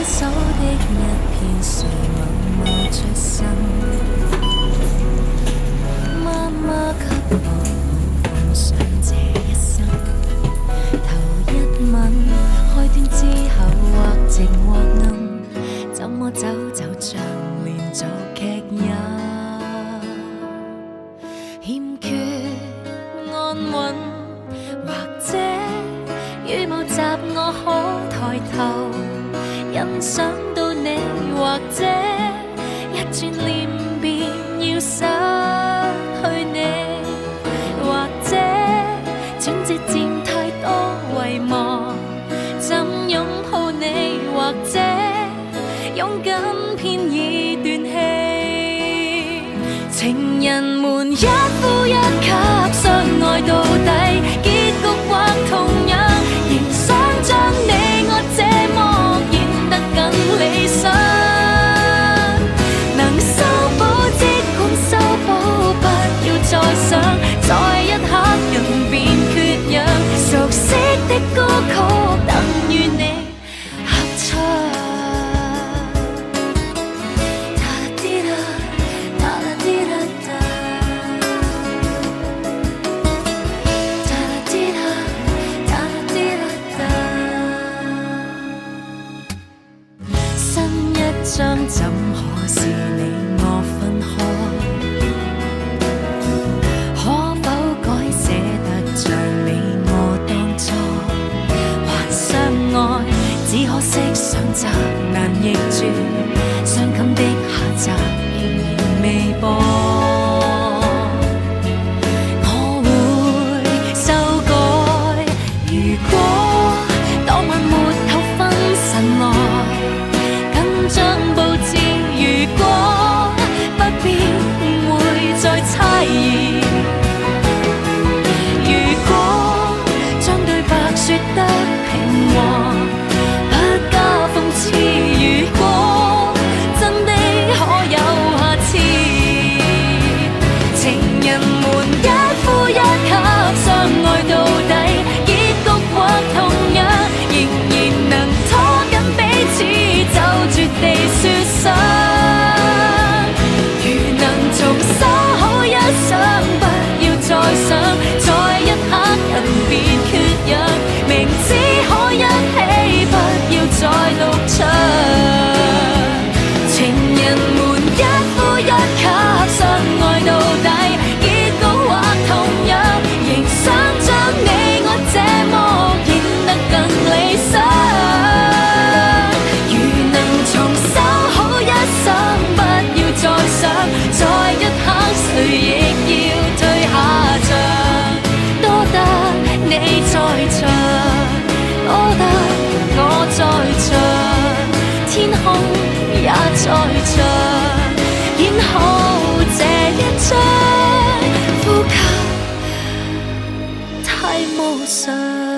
數的一片，誰默默出生？媽媽給我奉上這一生，頭一吻，開端之後或靜或暗，怎麼走就像連續劇也欠缺安穩，或者羽毛雜我可抬頭欣賞到你，或者一轉臉便要失去你，或者轉折漸太多遺忘，怎擁抱你，或者勇敢偏已斷氣，情人們一呼一吸相愛到底，結局或同樣，仍想將你我這麼演得更理想，能修補即管修補，不要再想，在一刻人便缺氧，熟悉的歌曲等於你合唱。將怎可是你我分開？可否改寫得像你我當初？還相愛，只可惜上集難逆轉，傷感的下集仍然未播。我會修改，如果當晚沒有分神來將佈置，如果不必會再猜疑，如果將對白說得平和，不加諷刺，如果真的可有下次，情人們一呼一吸相愛到底，結局或同樣，仍然能拖緊彼此走絕地說想，如能重修好一生，不要再想，在一刻人便缺氧，明知可一起，不要再獨唱，情人們一呼一吸相愛到底，結局或同樣，仍想將你我這麼演得更理想，再想，在一刻誰亦要退下場，多得你在場，多得我在場，天空也在場，演好這一場，呼吸太無常。